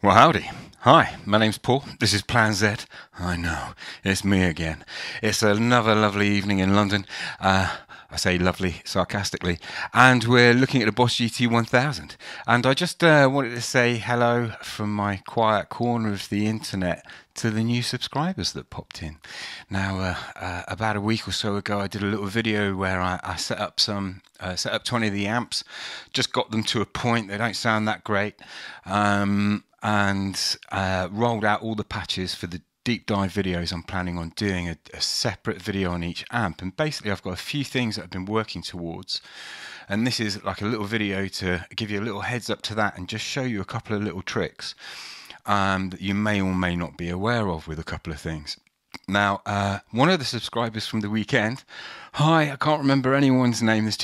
Well, howdy. Hi, my name's Paul. This is Plan Z. I know, it's me again. It's another lovely evening in London. I say lovely sarcastically. And we're looking at the Bosch GT1000. And I just wanted to say hello from my quiet corner of the internet to the new subscribers that popped in. Now, about a week or so ago, I did a little video where I set up 20 of the amps, just got them to a point. They don't sound that great. And rolled out all the patches for the deep dive videos. I'm planning on doing a separate video on each amp, and basically I've got a few things that I've been working towards, and this is like a little video to give you a little heads up to that and just show you a couple of little tricks that you may or may not be aware of with a couple of things. Now, one of the subscribers from the weekend, hi, I can't remember anyone's name, there's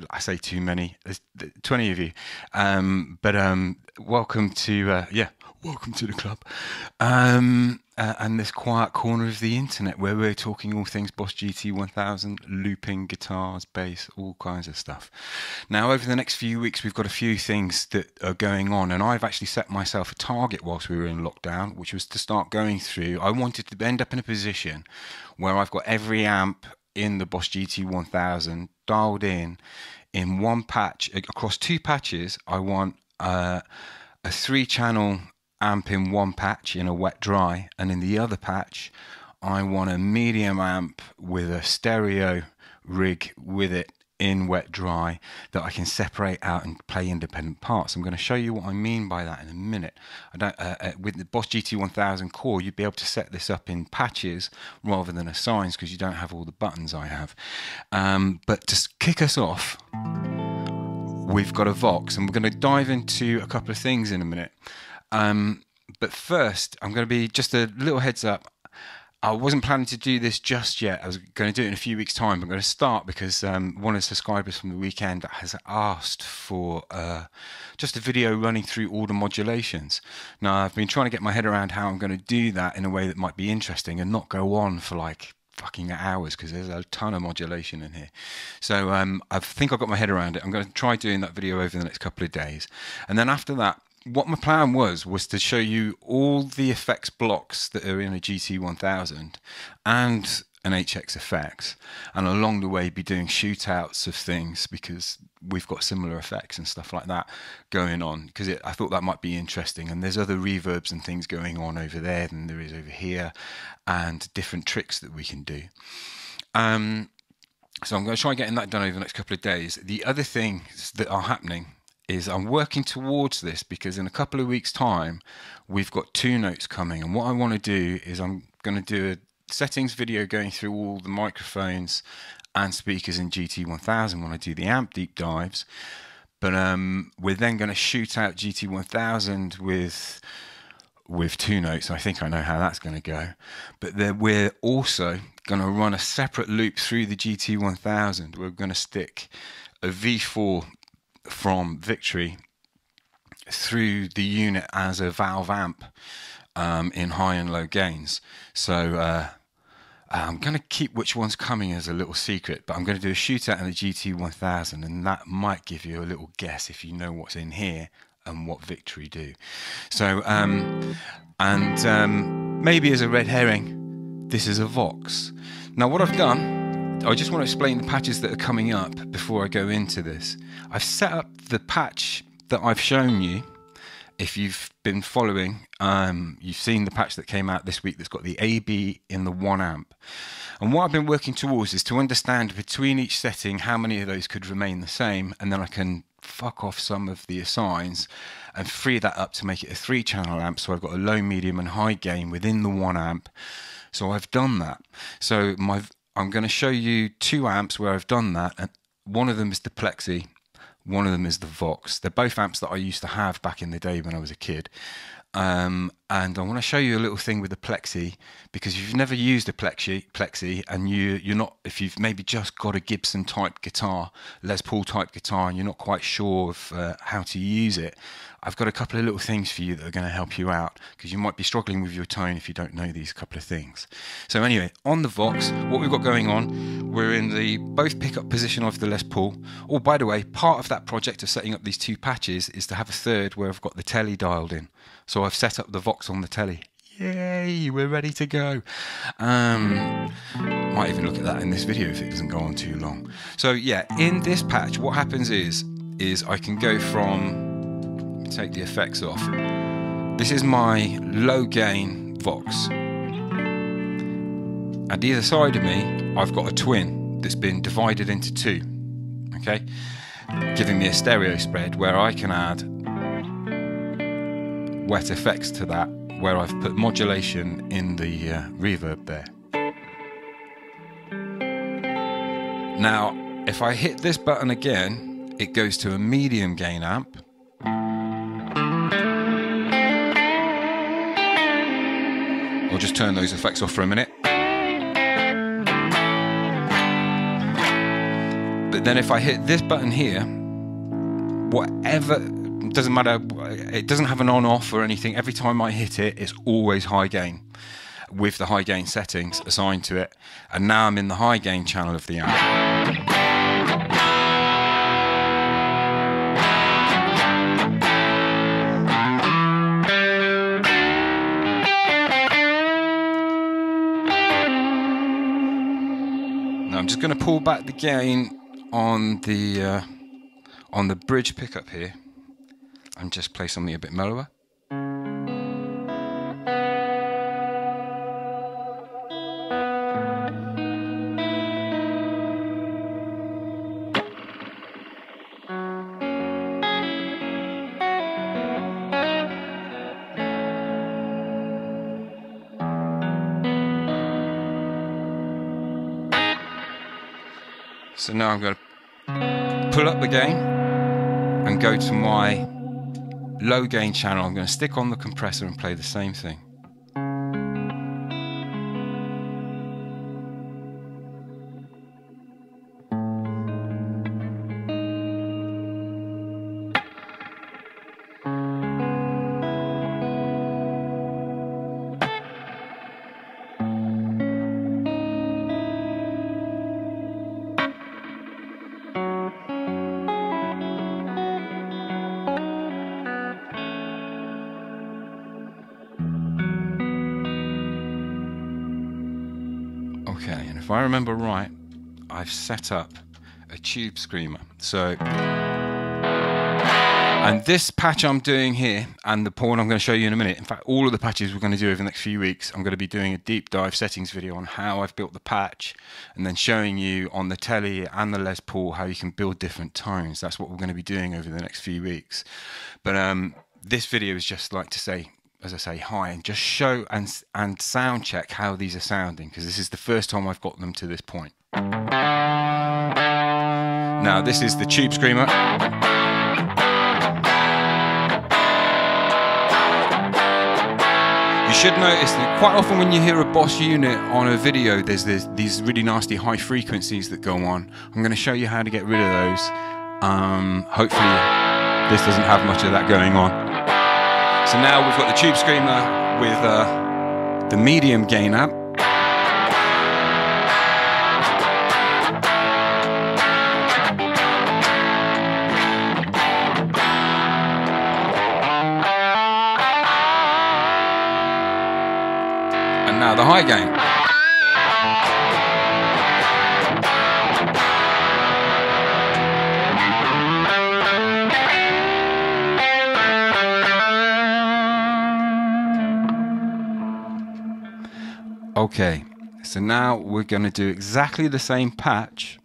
I say too many, there's 20 of you, but welcome to, welcome to the club, and this quiet corner of the internet where we're talking all things Bosch GT1000, looping, guitars, bass, all kinds of stuff. Now, over the next few weeks, we've got a few things that are going on, and I've actually set myself a target whilst we were in lockdown, which was to start going through. I wanted to end up in a position where I've got every amp in the Bosch GT1000 dialed in one patch. Across two patches, I want a 3-channel amp in one patch in a wet dry, and in the other patch I want a medium amp with a stereo rig with it in wet dry that I can separate out and play independent parts. I'm going to show you what I mean by that in a minute. With the Bosch GT1000 core, you'd be able to set this up in patches rather than assigns because you don't have all the buttons I have. But to kick us off, we've got a Vox, and we're going to dive into a couple of things in a minute. But first, I'm going to be just a little heads up. I wasn't planning to do this just yet. I was going to do it in a few weeks' time. I'm going to start because one of the subscribers from the weekend has asked for just a video running through all the modulations. Now, I've been trying to get my head around how I'm going to do that in a way that might be interesting and not go on for like fucking hours because there's a ton of modulation in here. So I think I've got my head around it. I'm going to try doing that video over the next couple of days. And then after that, what my plan was to show you all the effects blocks that are in a GT1000 and an HX effects, and along the way be doing shootouts of things because we've got similar effects and stuff like that going on, because I thought that might be interesting, and there's other reverbs and things going on over there than there is over here, and different tricks that we can do. So I'm going to try getting that done over the next couple of days. The other things that are happening is I'm working towards this because in a couple of weeks' time we've got 2 notes coming, and what I want to do is I'm going to do a settings video going through all the microphones and speakers in GT1000 when I do the amp deep dives, but we're then going to shoot out GT1000 with 2 notes. I think I know how that's going to go, but we're also going to run a separate loop through the GT1000. We're going to stick a V4 from Victory through the unit as a valve amp in high and low gains. So I'm going to keep which one's coming as a little secret, but I'm going to do a shootout in the GT1000, and that might give you a little guess if you know what's in here and what Victory do. So maybe as a red herring, this is a Vox. Now what I've done, I just want to explain the patches that are coming up before I go into this. I've set up the patch that I've shown you. If you've been following, you've seen the patch that came out this week that's got the AB in the 1 amp. And what I've been working towards is to understand between each setting how many of those could remain the same, and then I can fuck off some of the assigns and free that up to make it a 3-channel amp, so I've got a low, medium and high gain within the 1 amp. So I've done that. So I'm going to show you 2 amps where I've done that, and one of them is the Plexi, one of them is the Vox. They're both amps that I used to have back in the day when I was a kid. And And I want to show you a little thing with the Plexi, because if you've never used a Plexi and you're not, if you've maybe just got a Gibson type guitar, Les Paul type guitar, and you're not quite sure of how to use it, I've got a couple of little things for you that are going to help you out, because you might be struggling with your tone if you don't know these couple of things. So anyway, on the Vox, what we've got going on, we're in the both pickup position of the Les Paul. Oh, by the way, part of that project of setting up these two patches is to have a third where I've got the Tele dialed in. So I've set up the Vox on the Tele. Yay, we're ready to go. Might even look at that in this video if it doesn't go on too long. So yeah, in this patch, what happens is I can go from, let me take the effects off. This is my low gain Vox. At either side of me, I've got a twin that's been divided into two, okay? Giving me a stereo spread where I can add wet effects to that, where I've put modulation in the reverb there. Now, if I hit this button again, it goes to a medium gain amp. I'll just turn those effects off for a minute. But then if I hit this button here, whatever, doesn't matter, it doesn't have an on-off or anything. Every time I hit it, it's always high gain with the high gain settings assigned to it. And now I'm in the high gain channel of the amp. Now I'm just going to pull back the gain on the bridge pickup here and just play something a bit mellower. So now I'm going to pull up the gain and go to my low gain channel. I'm going to stick on the compressor and play the same thing. Okay, and if I remember right, I've set up a tube screamer. So, and this patch I'm doing here, and the pawn I'm going to show you in a minute, in fact all of the patches we're going to do over the next few weeks, I'm going to be doing a deep dive settings video on how I've built the patch, and then showing you on the Tele and the Les Paul how you can build different tones. That's what we're going to be doing over the next few weeks. But this video is just like to say, as I say, hi, and just show and sound check how these are sounding, because this is the first time I've got them to this point. Now this is the tube screamer. You should notice that quite often when you hear a Boss unit on a video, there's these really nasty high frequencies that go on. I'm going to show you how to get rid of those. Hopefully this doesn't have much of that going on. So now we've got the tube screamer with the medium gain amp. And now the high gain. Okay, so now we're going to do exactly the same patch,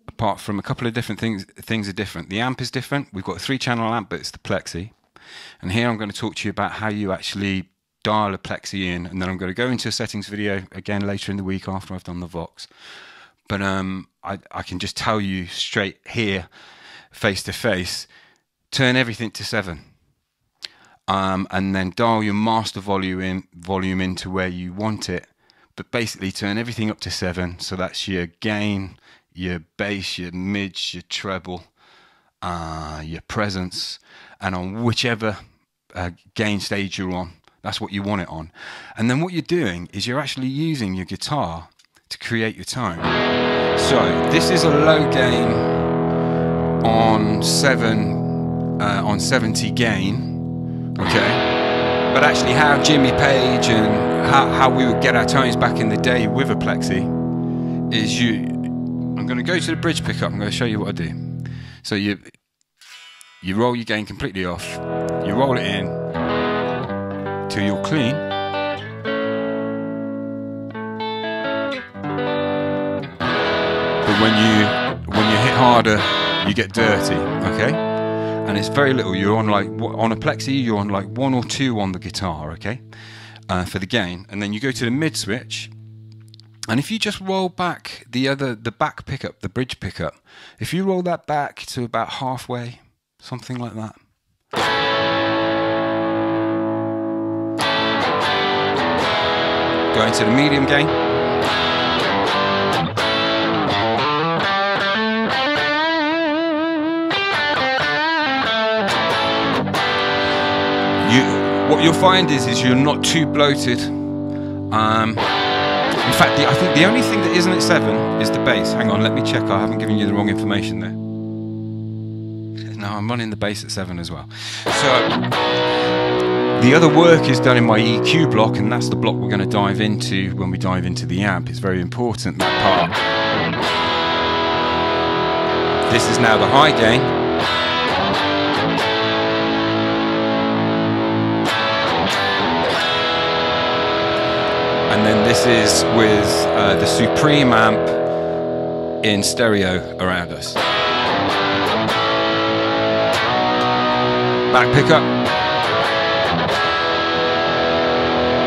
apart from a couple of different things. Things are different. The amp is different. We've got a 3-channel amp, but it's the Plexi. And here I'm going to talk to you about how you actually dial a Plexi in, and then I'm going to go into a settings video again later in the week after I've done the Vox. But I can just tell you straight here, face to face, turn everything to 7. and then dial your master volume into where you want it. But basically turn everything up to 7. So that's your gain, your bass, your mids, your treble, your presence, and on whichever gain stage you're on, that's what you want it on. And then what you're doing is you're actually using your guitar to create your tone. So this is a low gain on 70 gain, okay? But actually how Jimmy Page and how we would get our tones back in the day with a Plexi is I'm going to go to the bridge pickup. I'm going to show you what I do. So you roll your gain completely off, you roll it in till you're clean, but when you hit harder you get dirty, okay? And it's very little. You're on like, on a Plexi you're on like 1 or 2 on the guitar, okay, for the gain. And then you go to the mid switch, and if you just roll back the back pickup, the bridge pickup, if you roll that back to about halfway, something like that, go into the medium gain, what you'll find is you're not too bloated. In fact, I think the only thing that isn't at 7 is the bass. Hang on, let me check. I haven't given you the wrong information there. No, I'm running the bass at 7 as well. So the other work is done in my EQ block, and that's the block we're going to dive into when we dive into the amp. It's very important, that part. This is now the high gain. And then this is with the Supreme amp in stereo around us. Back pickup.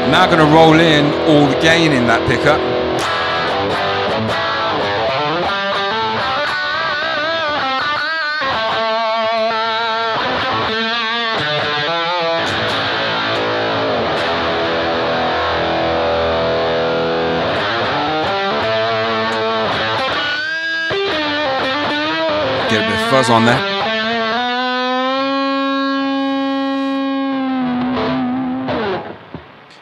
I'm now going to roll in all the gain in that pickup. Get a bit of fuzz on there.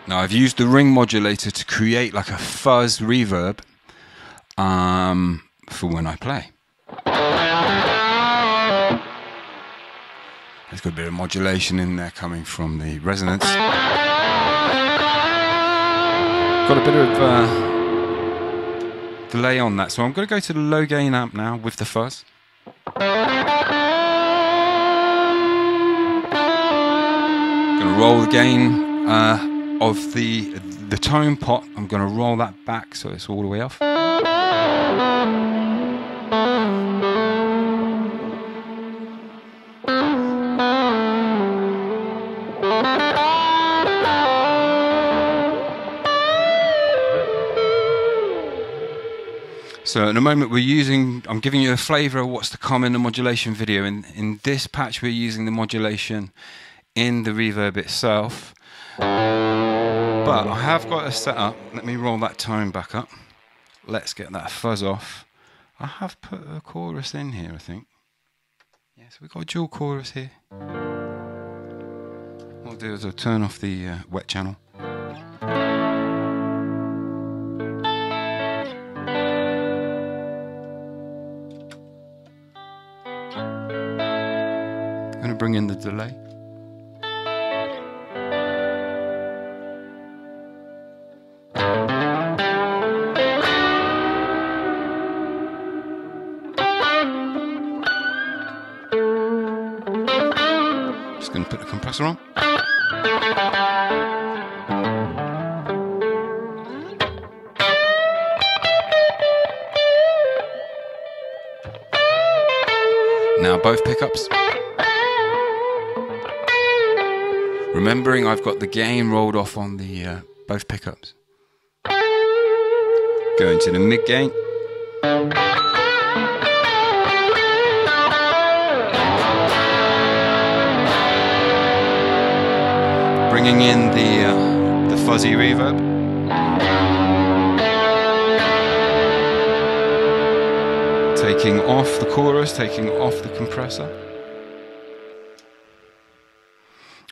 Now I've used the ring modulator to create like a fuzz reverb for when I play. There's got a bit of modulation in there coming from the resonance. Got a bit of delay on that, so I'm going to go to the low gain amp now with the fuzz. Going to roll the gain of the tone pot. I'm going to roll that back so it's all the way off. So in a moment I'm giving you a flavour of what's to come in the modulation video. In this patch we're using the modulation in the reverb itself. But I have got a setup. Let me roll that tone back up. Let's get that fuzz off. I have put a chorus in here, I think. Yes, we've got a dual chorus here. What I'll do is I'll turn off the wet channel. I'm going to bring in the delay. Just going to put the compressor on. Now both pickups. Remembering I've got the gain rolled off on the both pickups. Go into the mid gain. bringing in the fuzzy reverb. Taking off the chorus, taking off the compressor.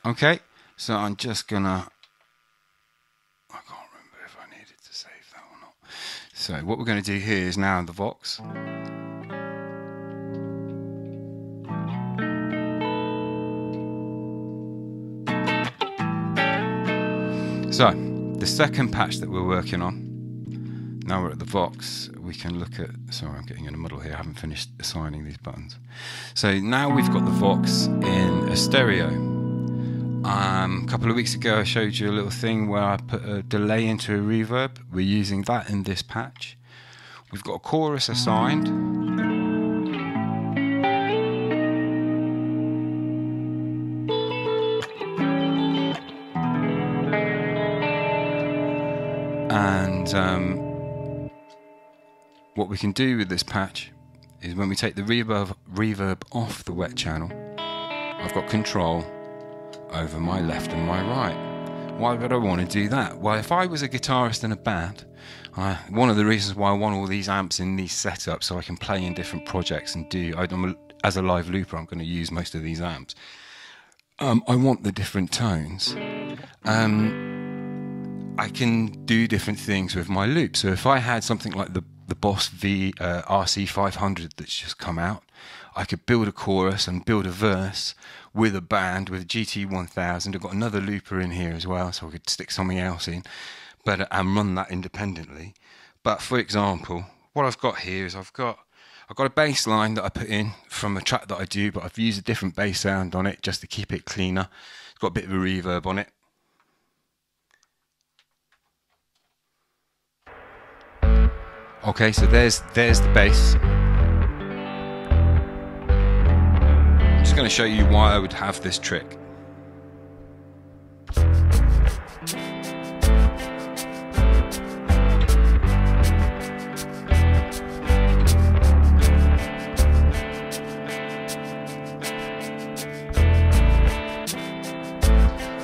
Okay, so I'm just gonna, I can't remember if I needed to save that or not. So what we're going to do here is now the Vox. So the second patch that we're working on, now we're at the Vox, we can look at, sorry I'm getting in a muddle here, I haven't finished assigning these buttons. So now we've got the Vox in a stereo. A couple of weeks ago I showed you a little thing where I put a delay into a reverb. We're using that in this patch. We've got a chorus assigned. And what we can do with this patch is when we take the reverb off the wet channel, I've got control over my left and my right. Why would I want to do that? Well, if I was a guitarist in a band, one of the reasons why I want all these amps in these setups so I can play in different projects and do, as a live looper I'm going to use most of these amps. I want the different tones. I can do different things with my loop. So if I had something like the Boss V RC500 that's just come out, I could build a chorus and build a verse with a band, with a GT1000. I've got another looper in here as well, so I could stick something else in, but and run that independently. But for example, what I've got here is I've got a bass line that I put in from a track that I do, but I've used a different bass sound on it just to keep it cleaner. It's got a bit of a reverb on it. Okay, so there's the bass. I'm just going to show you why I would have this trick.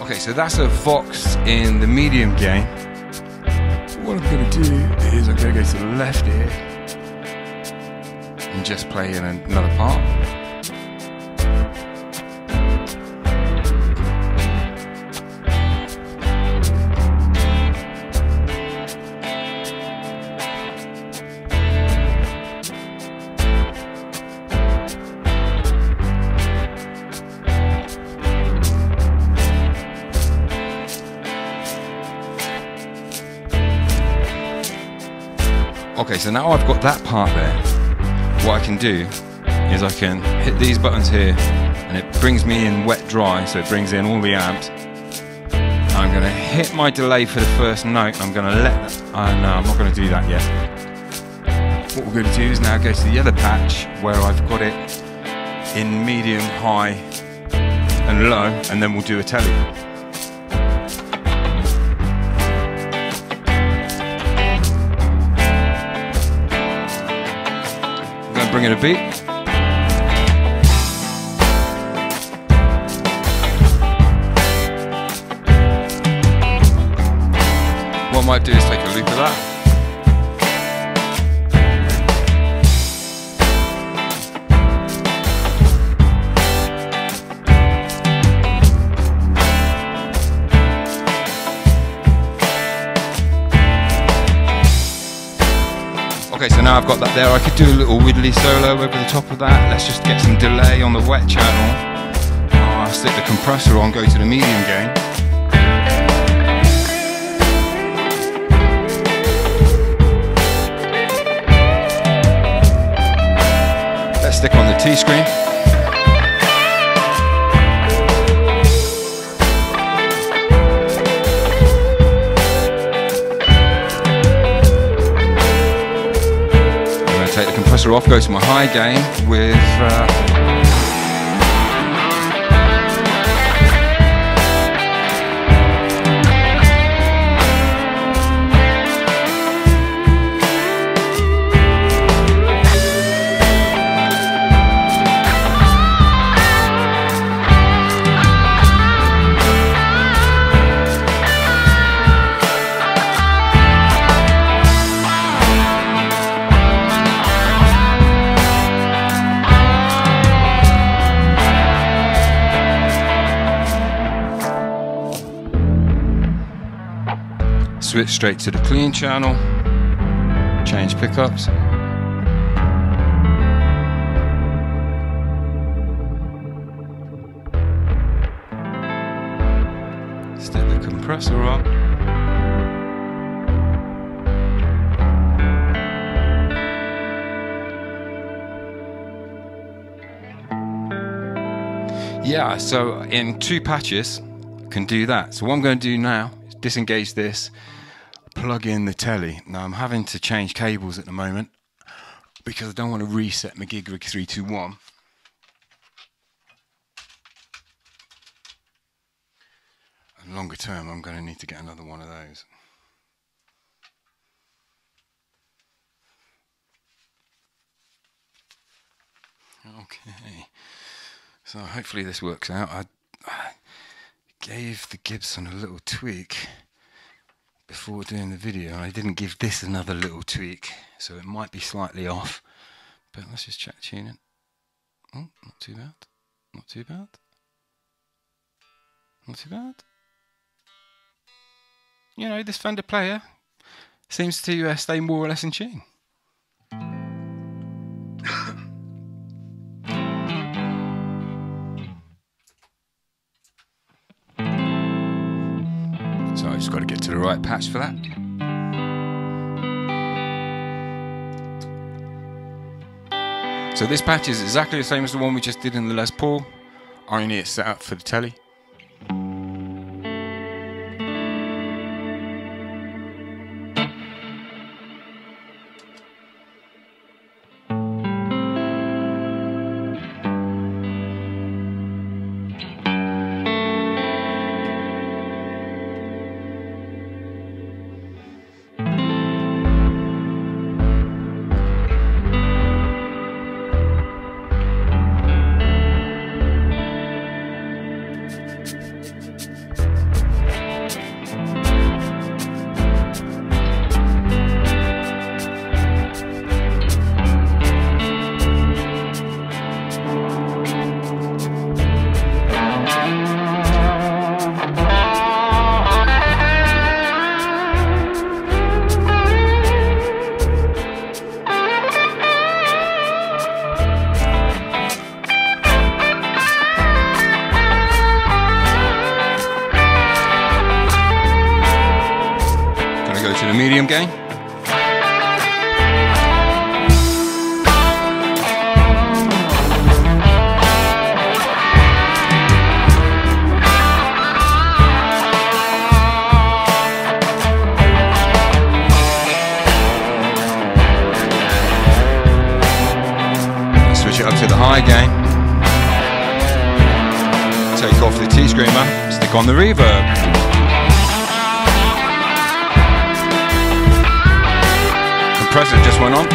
Okay, so that's a Vox in the medium gain. What I'm going to do is I'm going to go to the left here and just play in another part. Okay, so now I've got that part there. What I can do is I can hit these buttons here and it brings me in wet dry, so it brings in all the amps. I'm going to hit my delay for the first note. I'm going to let that, no, I'm not going to do that yet. What we're going to do is now go to the other patch where I've got it in medium, high and low, and then we'll do a Tele. Bring in a beat. What I might do is take a loop of that. Okay, so now I've got that there. I could do a little widdly solo over the top of that. Let's just get some delay on the wet channel. I'll stick the compressor on, go to the medium gain. Let's stick on the T screen. Take the compressor off, go to my high gain with switch straight to the clean channel, change pickups. Stick the compressor on. Yeah, so in 2 patches can do that. So what I'm going to do now is disengage this, plug in the telly. Now I'm having to change cables at the moment because I don't want to reset my gig rig 321. And longer term I'm going to need to get another one of those. Okay. So hopefully this works out. I gave the Gibson a little tweak before doing the video. I didn't give this another little tweak, so it might be slightly off. But let's just check tuning. Oh, not too bad. Not too bad. Not too bad. You know, this Fender player seems to stay more or less in tune. So I just got to get to the right patch for that. So this patch is exactly the same as the one we just did in the Les Paul, only it's set up for the telly. To the medium gain. Switch it up to the high gain. Take off the T-Screamer, stick on the reverb. Compressor just went on.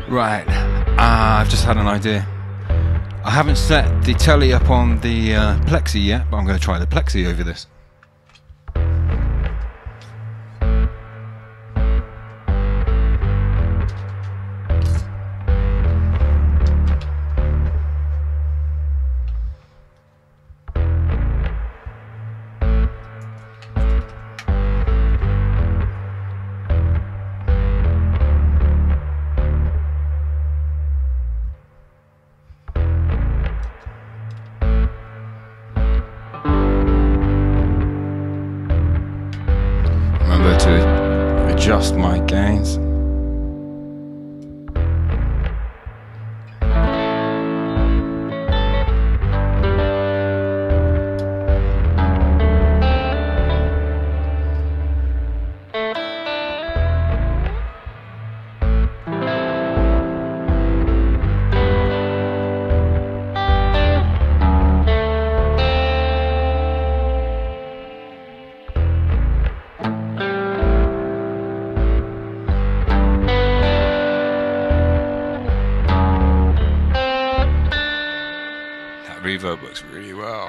Right, I've just had an idea. I haven't set the telly up on the Plexi yet, but I'm going to try the Plexi over this. To adjust my gains. reverb works really well.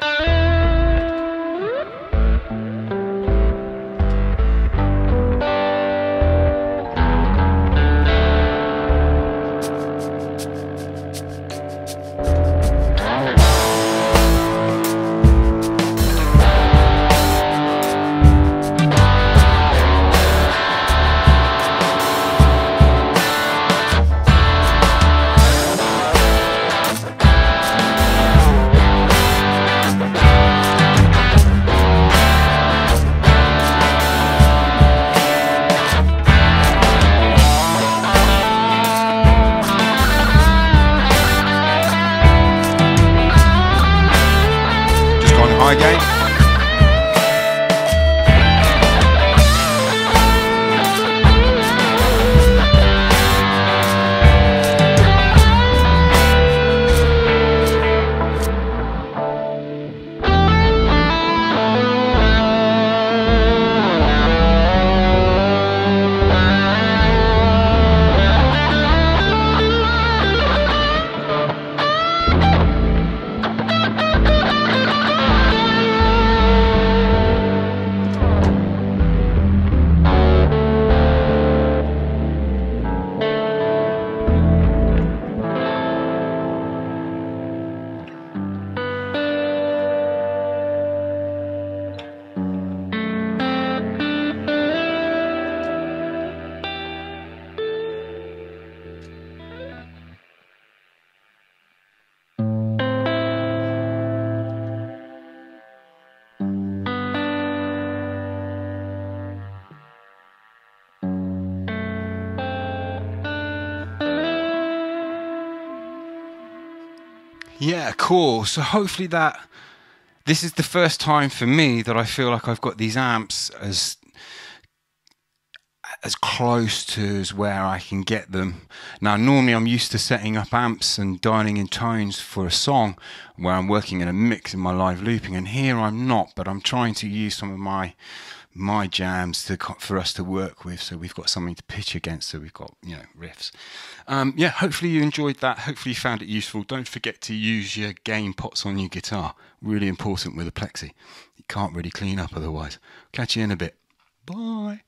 Again. Yeah, cool. So hopefully this is the first time for me that I feel like I've got these amps as close to as where I can get them. Now, normally I'm used to setting up amps and dialing in tones for a song where I'm working in a mix in my live looping, and here I'm not, but I'm trying to use some of my jams for us to work with, so we've got something to pitch against, so we've got, you know, riffs. Yeah, hopefully you enjoyed that. Hopefully you found it useful. Don't forget to use your gain pots on your guitar. Really important with a Plexi. You can't really clean up otherwise. Catch you in a bit. Bye.